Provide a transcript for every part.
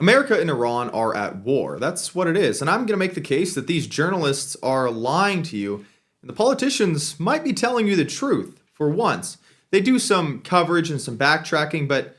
America and Iran are at war. That's what it is. And I'm going to make the case that these journalists are lying to you, and the politicians might be telling you the truth for once. They do some coverage and some backtracking, but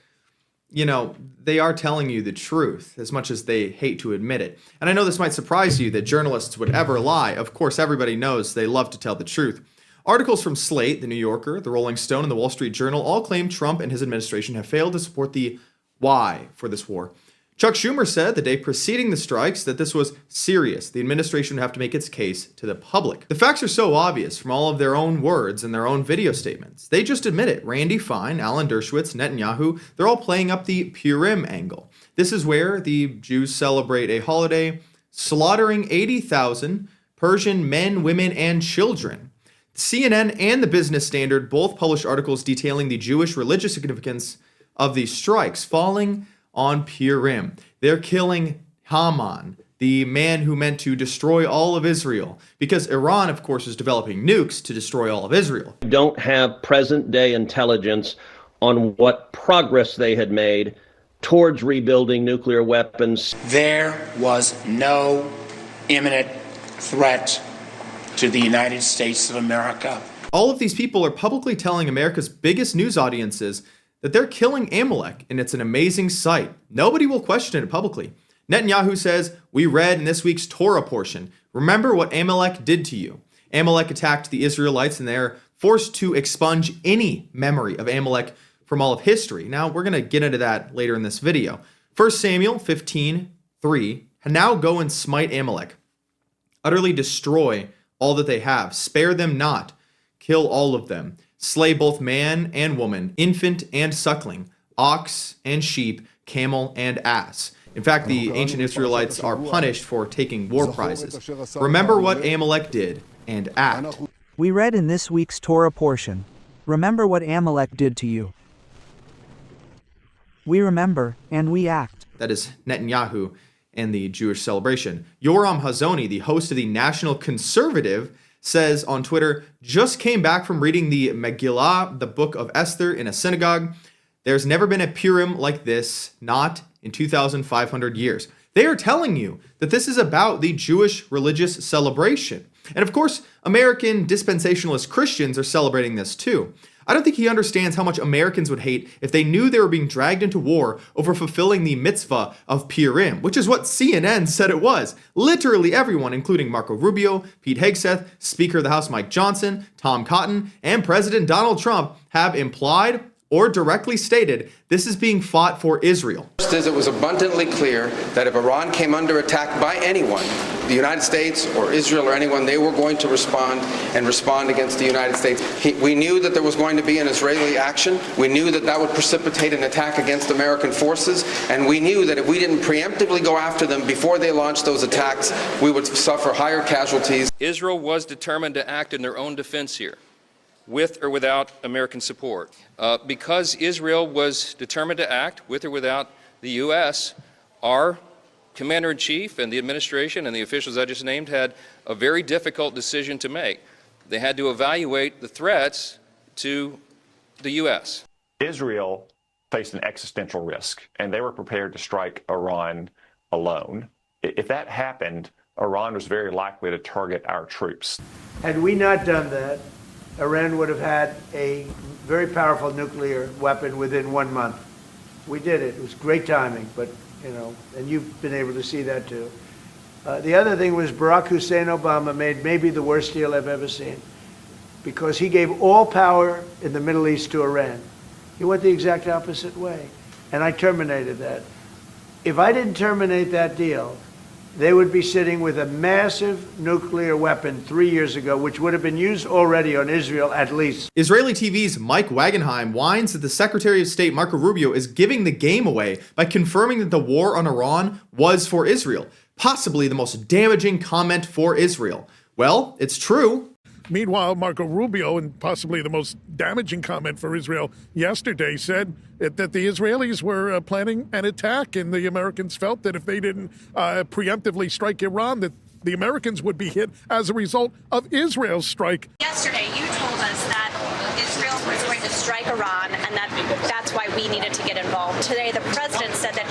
they are telling you the truth, as much as they hate to admit it. And I know this might surprise you that journalists would ever lie. Of course, everybody knows they love to tell the truth. Articles from Slate, The New Yorker, The Rolling Stone, and The Wall Street Journal all claim Trump and his administration have failed to support the why for this war. Chuck Schumer said the day preceding the strikes that this was serious. The administration would have to make its case to the public. The facts are so obvious from all of their own words and their own video statements. They just admit it. Randy Fine, Alan Dershowitz, Netanyahu, they're all playing up the Purim angle. This is where the Jews celebrate a holiday slaughtering 80,000 Persian men, women, and children. CNN and the Business Standard both published articles detailing the Jewish religious significance of these strikes falling on Purim. They're killing Haman, the man who meant to destroy all of Israel, because Iran, of course, is developing nukes to destroy all of Israel. Don't have present-day intelligence on what progress they had made towards rebuilding nuclear weapons. There was no imminent threat to the United States of America. All of these people are publicly telling America's biggest news audiences that they're killing Amalek, and it's an amazing sight. Nobody will question it publicly. Netanyahu says, we read in this week's Torah portion, remember what Amalek did to you. Amalek attacked the Israelites, and they're forced to expunge any memory of Amalek from all of history. Now, we're going to get into that later in this video. 1 Samuel 15:3, now go and smite Amalek. Utterly destroy all that they have. Spare them not. Kill all of them. Slay both man and woman, infant and suckling, ox and sheep, camel and ass. In fact, the ancient Israelites are punished for taking war prizes. Remember what Amalek did and act. We read in this week's Torah portion, remember what Amalek did to you. We remember and we act. That is Netanyahu and the Jewish celebration. Yoram Hazony, the host of the National Conservative, says on Twitter, just came back from reading the Megillah, the book of Esther, in a synagogue. There's never been a Purim like this, not in 2,500 years. They are telling you that this is about the Jewish religious celebration. And of course, American dispensationalist Christians are celebrating this too. I don't think he understands how much Americans would hate if they knew they were being dragged into war over fulfilling the mitzvah of Purim, which is what CNN said it was. Literally everyone, including Marco Rubio, Pete Hegseth, Speaker of the House Mike Johnson, Tom Cotton, and President Donald Trump have implied or directly stated this is being fought for Israel. First is it was abundantly clear that if Iran came under attack by anyone, the United States or Israel or anyone, they were going to respond against the United States. We knew that there was going to be an Israeli action. We knew that that would precipitate an attack against American forces. And we knew that if we didn't preemptively go after them before they launched those attacks, we would suffer higher casualties. Israel was determined to act in their own defense here, with or without American support. Because Israel was determined to act with or without the U.S., our Commander-in-Chief and the administration and the officials I just named had a very difficult decision to make. They had to evaluate the threats to the U.S. Israel faced an existential risk, and they were prepared to strike Iran alone. If that happened, Iran was very likely to target our troops. Had we not done that, Iran would have had a very powerful nuclear weapon within 1 month. We did it. It was great timing, but, and you've been able to see that too. The other thing was Barack Hussein Obama made maybe the worst deal I've ever seen, because he gave all power in the Middle East to Iran. He went the exact opposite way, and I terminated that. If I didn't terminate that deal, they would be sitting with a massive nuclear weapon 3 years ago, which would have been used already on Israel at least. Israeli TV's Mike Wagenheim whines that the Secretary of State Marco Rubio is giving the game away by confirming that the war on Iran was for Israel, possibly the most damaging comment for Israel. Well, it's true. Meanwhile, Marco Rubio, and possibly the most damaging comment for Israel yesterday, said that the Israelis were planning an attack, and the Americans felt that if they didn't preemptively strike Iran, that the Americans would be hit as a result of Israel's strike. Yesterday, you told us that Israel was going to strike Iran and that that's why we needed to get involved. Today, the president said that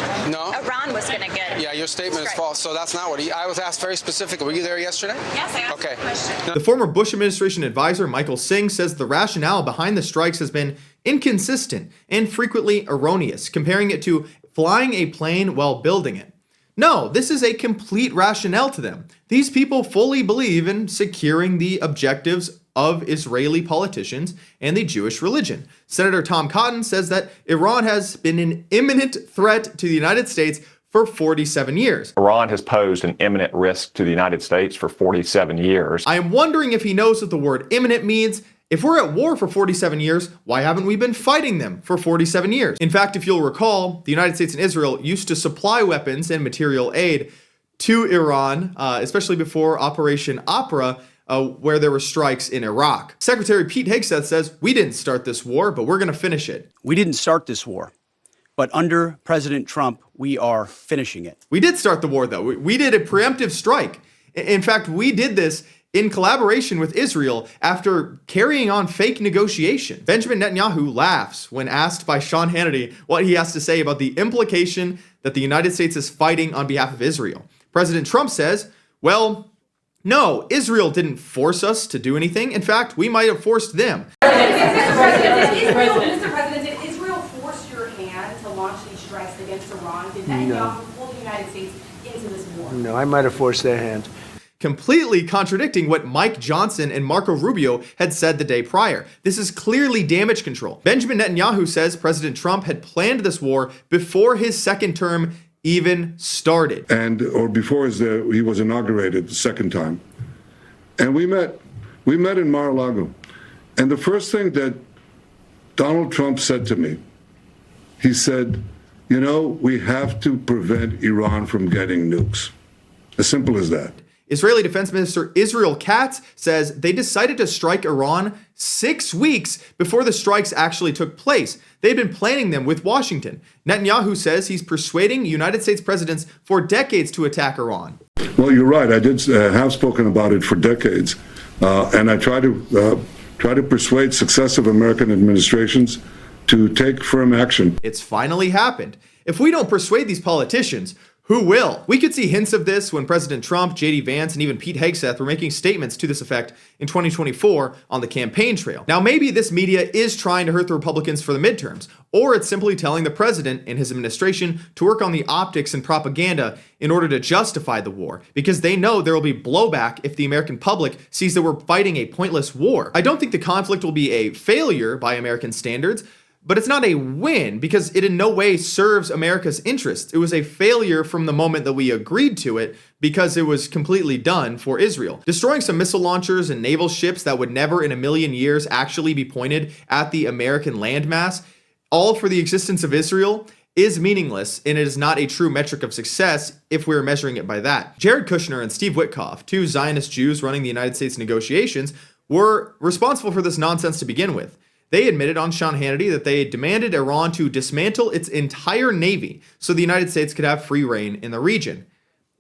Iran was going to get. Yeah, your statement is false. So that's not what I was asked very specifically. Were you there yesterday? Yes, I asked Okay. the question. The former Bush administration advisor Michael Singh says the rationale behind the strikes has been inconsistent and frequently erroneous, comparing it to flying a plane while building it. No, this is a complete rationale to them. These people fully believe in securing the objectives of Israeli politicians and the Jewish religion. Senator Tom Cotton says that Iran has been an imminent threat to the United States for 47 years. Iran has posed an imminent risk to the United States for 47 years. I am wondering if he knows what the word imminent means. If we're at war for 47 years, why haven't we been fighting them for 47 years? In fact, if you'll recall, the United States and Israel used to supply weapons and material aid to Iran, especially before Operation Opera, where there were strikes in Iraq. Secretary Pete Hegseth says, we didn't start this war, but we're going to finish it. We didn't start this war, but under President Trump, we are finishing it. We did start the war, though. We did a preemptive strike. In fact, we did this in collaboration with Israel after carrying on fake negotiation. Benjamin Netanyahu laughs when asked by Sean Hannity what he has to say about the implication that the United States is fighting on behalf of Israel. President Trump says, well, no, Israel didn't force us to do anything. In fact, we might have forced them. Mr. President, did Israel force your hand to launch these strikes against Iran? Did Netanyahu pull the United States into this war? No, I might have forced their hand. Completely contradicting what Mike Johnson and Marco Rubio had said the day prior. This is clearly damage control. Benjamin Netanyahu says President Trump had planned this war before his second term even started. Or before he was inaugurated the second time. And we met in Mar-a-Lago. And the first thing that Donald Trump said to me, he said, we have to prevent Iran from getting nukes. As simple as that. Israeli Defense Minister Israel Katz says they decided to strike Iran 6 weeks before the strikes actually took place. They'd been planning them with Washington. Netanyahu says he's persuading United States presidents for decades to attack Iran. Well, you're right. I did have spoken about it for decades. And I try to persuade successive American administrations to take firm action. It's finally happened. If we don't persuade these politicians, who will? We could see hints of this when President Trump, J.D. Vance, and even Pete Hegseth were making statements to this effect in 2024 on the campaign trail. Now, maybe this media is trying to hurt the Republicans for the midterms, or it's simply telling the president and his administration to work on the optics and propaganda in order to justify the war, because they know there will be blowback if the American public sees that we're fighting a pointless war. I don't think the conflict will be a failure by American standards, but it's not a win because it in no way serves America's interests. It was a failure from the moment that we agreed to it because it was completely done for Israel. Destroying some missile launchers and naval ships that would never in a million years actually be pointed at the American landmass, all for the existence of Israel, is meaningless, and it is not a true metric of success if we're measuring it by that. Jared Kushner and Steve Witkoff, two Zionist Jews running the United States negotiations, were responsible for this nonsense to begin with. They admitted on Sean Hannity that they demanded Iran to dismantle its entire navy so the United States could have free reign in the region.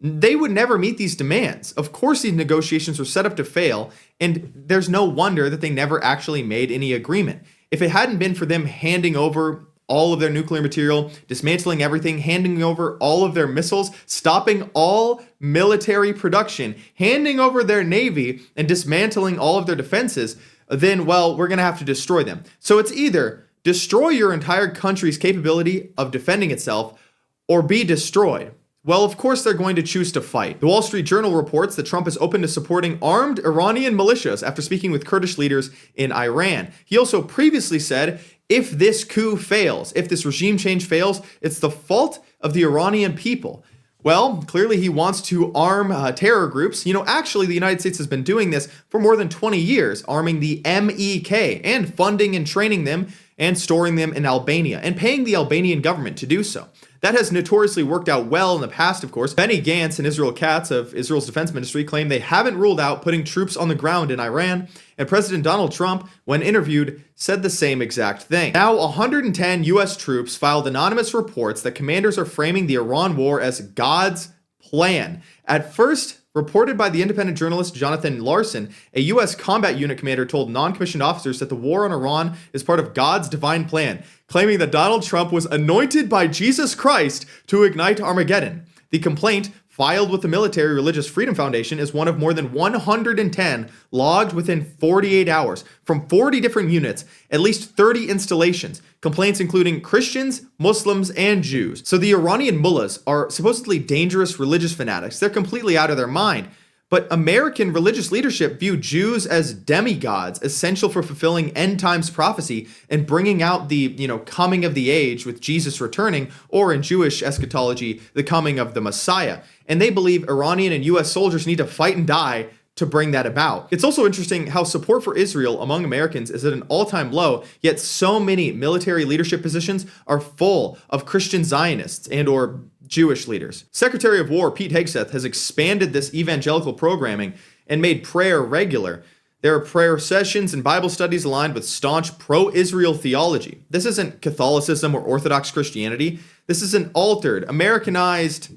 They would never meet these demands. Of course, these negotiations were set up to fail, and there's no wonder that they never actually made any agreement. If it hadn't been for them handing over all of their nuclear material, dismantling everything, handing over all of their missiles, stopping all military production, handing over their navy, and dismantling all of their defenses, then, well, we're going to have to destroy them. So it's either destroy your entire country's capability of defending itself or be destroyed. Well, of course they're going to choose to fight. The Wall Street Journal reports that Trump is open to supporting armed Iranian militias after speaking with Kurdish leaders in Iran. He also previously said, if this coup fails, if this regime change fails, it's the fault of the Iranian people. Well, clearly he wants to arm terror groups. Actually, the United States has been doing this for more than 20 years, arming the MEK and funding and training them and storing them in Albania and paying the Albanian government to do so. That has notoriously worked out well in the past, of course. Benny Gantz and Israel Katz of Israel's defense ministry claim they haven't ruled out putting troops on the ground in Iran, and President Donald Trump, when interviewed, said the same exact thing. Now, 110 U.S. troops filed anonymous reports that commanders are framing the Iran war as God's plan. At first, Reported by the independent journalist Jonathan Larson, a U.S. combat unit commander told non-commissioned officers that the war on Iran is part of God's divine plan, claiming that Donald Trump was anointed by Jesus Christ to ignite Armageddon. The complaint, filed with the Military Religious Freedom Foundation, is one of more than 110 logged within 48 hours from 40 different units, at least 30 installations, complaints including Christians, Muslims, and Jews. So the Iranian mullahs are supposedly dangerous religious fanatics. They're completely out of their mind. But American religious leadership view Jews as demigods, essential for fulfilling end times prophecy and bringing out the, coming of the age with Jesus returning, or in Jewish eschatology, the coming of the Messiah. And they believe Iranian and US soldiers need to fight and die to bring that about. It's also interesting how support for Israel among Americans is at an all-time low, yet so many military leadership positions are full of Christian Zionists and or Jewish leaders. Secretary of War Pete Hegseth has expanded this evangelical programming and made prayer regular. There are prayer sessions and Bible studies aligned with staunch pro-Israel theology. This isn't Catholicism or Orthodox Christianity. This is an altered, Americanized,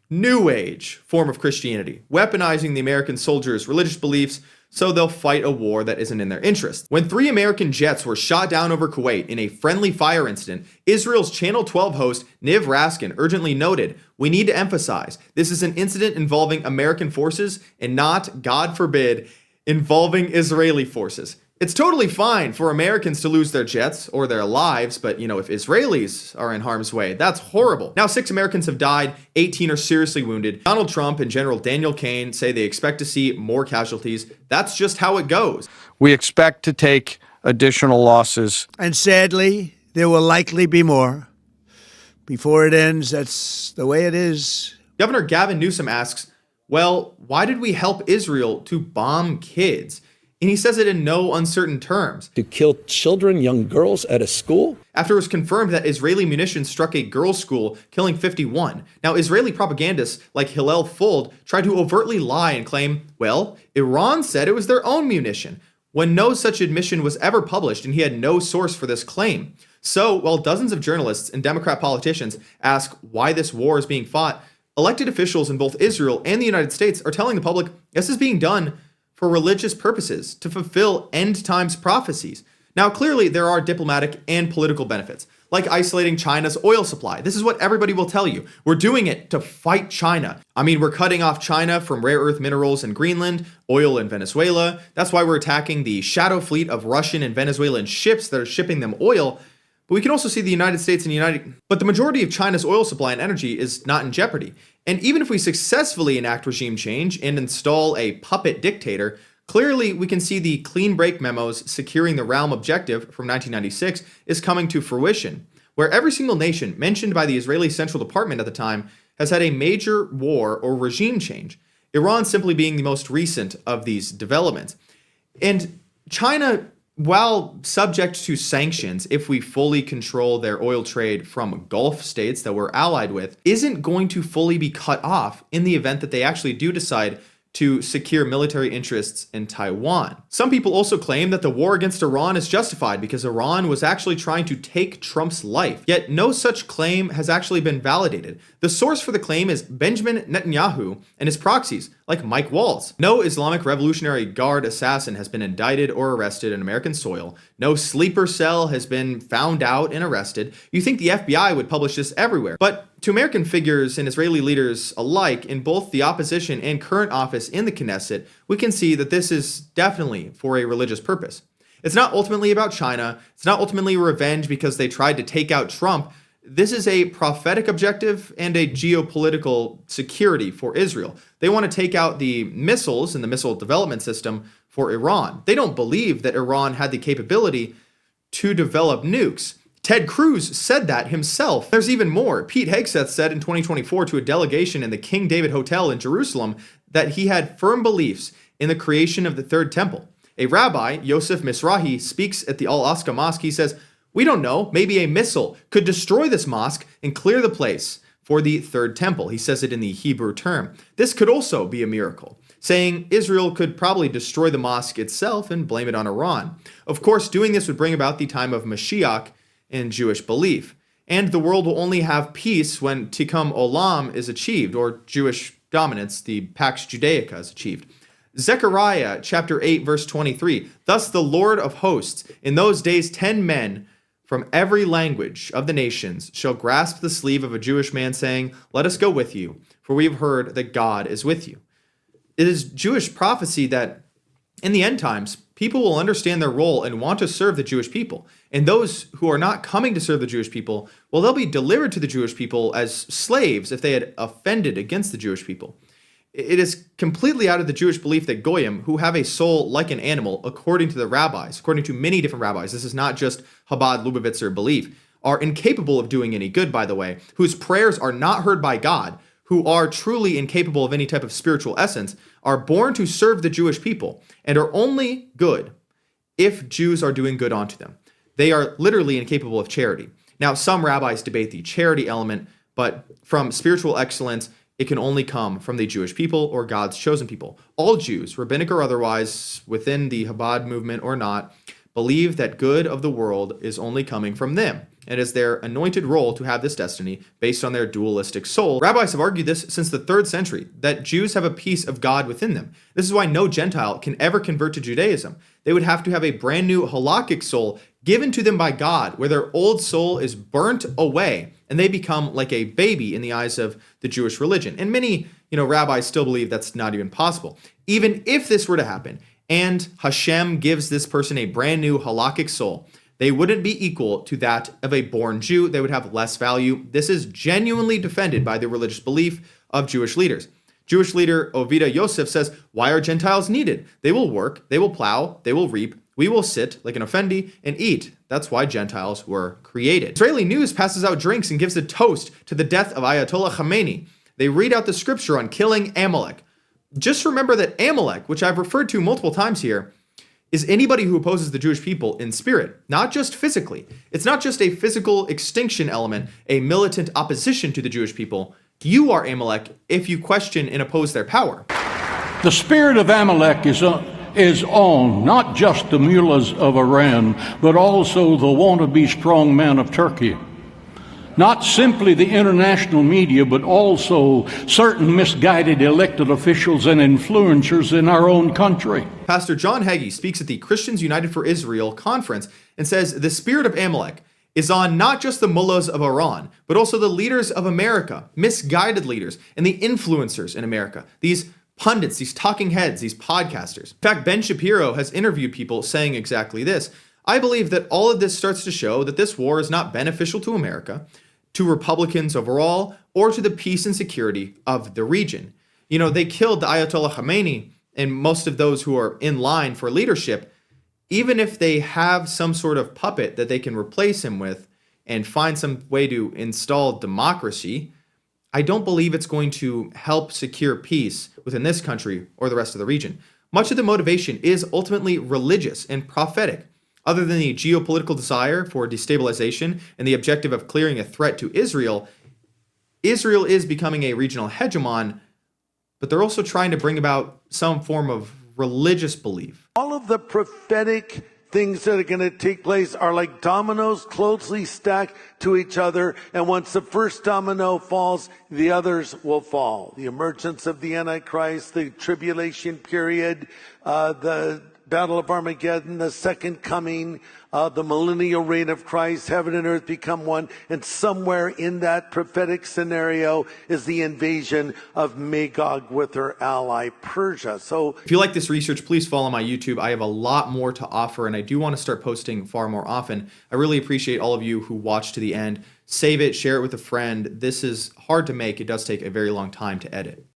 New Age form of Christianity, weaponizing the American soldiers' religious beliefs so they'll fight a war that isn't in their interest. When 3 American jets were shot down over Kuwait in a friendly fire incident, Israel's Channel 12 host Niv Raskin urgently noted, "We need to emphasize, this is an incident involving American forces and not, God forbid, involving Israeli forces." It's totally fine for Americans to lose their jets or their lives, but if Israelis are in harm's way, that's horrible. Now 6 Americans have died, 18 are seriously wounded. Donald Trump and General Daniel Cain say they expect to see more casualties. That's just how it goes. We expect to take additional losses. And sadly, there will likely be more. Before it ends, that's the way it is. Governor Gavin Newsom asks, well, why did we help Israel to bomb kids? And he says it in no uncertain terms. To kill children, young girls at a school? After it was confirmed that Israeli munitions struck a girls' school, killing 51. Now, Israeli propagandists like Hillel Fuld tried to overtly lie and claim, well, Iran said it was their own munition, when no such admission was ever published and he had no source for this claim. So, while dozens of journalists and Democrat politicians ask why this war is being fought, elected officials in both Israel and the United States are telling the public this is being done for religious purposes, to fulfill end times prophecies. Now, clearly, there are diplomatic and political benefits, like isolating China's oil supply. This is what everybody will tell you. We're doing it to fight China. I mean, we're cutting off China from rare earth minerals in Greenland, oil in Venezuela. That's why we're attacking the shadow fleet of Russian and Venezuelan ships that are shipping them oil. But we can also see the United States but the majority of China's oil supply and energy is not in jeopardy. And even if we successfully enact regime change and install a puppet dictator, clearly we can see the clean break memos securing the realm objective from 1996 is coming to fruition, where every single nation mentioned by the Israeli Central Department at the time has had a major war or regime change, Iran simply being the most recent of these developments. And China, while subject to sanctions if we fully control their oil trade from Gulf states that we're allied with, isn't going to fully be cut off in the event that they actually do decide to secure military interests in Taiwan. Some people also claim that the war against Iran is justified because Iran was actually trying to take Trump's life. Yet no such claim has actually been validated. The source for the claim is Benjamin Netanyahu and his proxies, like Mike Waltz. No Islamic Revolutionary Guard assassin has been indicted or arrested in American soil. No sleeper cell has been found out and arrested. You think the FBI would publish this everywhere. But to American figures and Israeli leaders alike in both the opposition and current office in the Knesset, we can see that this is definitely for a religious purpose. It's not ultimately about China. It's not ultimately revenge because they tried to take out Trump. This is a prophetic objective and a geopolitical security for Israel. They want to take out the missiles and the missile development system for Iran. They don't believe that Iran had the capability to develop nukes. Ted Cruz said that himself. There's even more. Pete Hegseth said in 2024 to a delegation in the King David Hotel in Jerusalem that he had firm beliefs in the creation of the Third Temple. A rabbi, Yosef Mizrahi, speaks at the Al-Aqsa Mosque. He says, "We don't know, maybe a missile could destroy this mosque and clear the place for the Third Temple." He says it in the Hebrew term. This could also be a miracle, saying Israel could probably destroy the mosque itself and blame it on Iran. Of course, doing this would bring about the time of Mashiach in Jewish belief. and the world will only have peace when Tikkun Olam is achieved, or Jewish dominance, the Pax Judaica, is achieved. Zechariah chapter 8, verse 23, thus the Lord of hosts, in those days 10 men from every language of the nations shall grasp the sleeve of a Jewish man, saying, let us go with you, for we have heard that God is with you. It is Jewish prophecy that in the end times, people will understand their role and want to serve the Jewish people. And those who are not coming to serve the Jewish people, well, they'll be delivered to the Jewish people as slaves if they had offended against the Jewish people. It is completely out of the Jewish belief that Goyim, who have a soul like an animal, according to the rabbis, according to many different rabbis, this is not just Chabad Lubavitcher belief, are incapable of doing any good, by the way, whose prayers are not heard by God, who are truly incapable of any type of spiritual essence, are born to serve the Jewish people and are only good if Jews are doing good unto them. They are literally incapable of charity. Now, some rabbis debate the charity element, but from spiritual excellence, it can only come from the Jewish people or God's chosen people. All Jews, rabbinic or otherwise, within the Chabad movement or not, believe that good of the world is only coming from them. It is their anointed role to have this destiny based on their dualistic soul. Rabbis have argued this since the 3rd century, that Jews have a piece of God within them. This is why no Gentile can ever convert to Judaism. They would have to have a brand new halakhic soul given to them by God, where their old soul is burnt away, and they become like a baby in the eyes of the Jewish religion. And many, rabbis still believe that's not even possible. Even if this were to happen, and Hashem gives this person a brand new halakhic soul, they wouldn't be equal to that of a born Jew. They would have less value. This is genuinely defended by the religious belief of Jewish leaders. Jewish leader Ovida Yosef says, why are Gentiles needed? They will work, they will plow, they will reap. We will sit like an effendi and eat. That's why Gentiles were created. Israeli news passes out drinks and gives a toast to the death of Ayatollah Khamenei. They read out the scripture on killing Amalek. Just remember that Amalek, which I've referred to multiple times here, is anybody who opposes the Jewish people in spirit, not just physically. It's not just a physical extinction element, a militant opposition to the Jewish people. You are Amalek if you question and oppose their power. The spirit of Amalek is on not just the mullahs of Iran, but also the wannabe strongmen of Turkey. Not simply the international media, but also certain misguided elected officials and influencers in our own country. Pastor John Hagee speaks at the Christians United for Israel conference and says the spirit of Amalek is on not just the mullahs of Iran, but also the leaders of America, misguided leaders, and the influencers in America. These pundits, these talking heads, these podcasters. In fact, Ben Shapiro has interviewed people saying exactly this. I believe that all of this starts to show that this war is not beneficial to America, to Republicans overall, or to the peace and security of the region. They killed the Ayatollah Khamenei and most of those who are in line for leadership. Even if they have some sort of puppet that they can replace him with and find some way to install democracy, I don't believe it's going to help secure peace within this country or the rest of the region. Much of the motivation is ultimately religious and prophetic. Other than the geopolitical desire for destabilization and the objective of clearing a threat to Israel, Israel is becoming a regional hegemon, but they're also trying to bring about some form of religious belief. All of the prophetic things that are going to take place are like dominoes closely stacked to each other. And once the first domino falls, the others will fall. The emergence of the Antichrist, the tribulation period, the Battle of Armageddon, the second coming, the millennial reign of Christ, heaven and earth become one. And somewhere in that prophetic scenario is the invasion of Magog with her ally Persia. So if you like this research, please follow my YouTube. I have a lot more to offer, and I do want to start posting far more often. I really appreciate all of you who watch to the end. Save it, share it with a friend. This is hard to make. It does take a very long time to edit.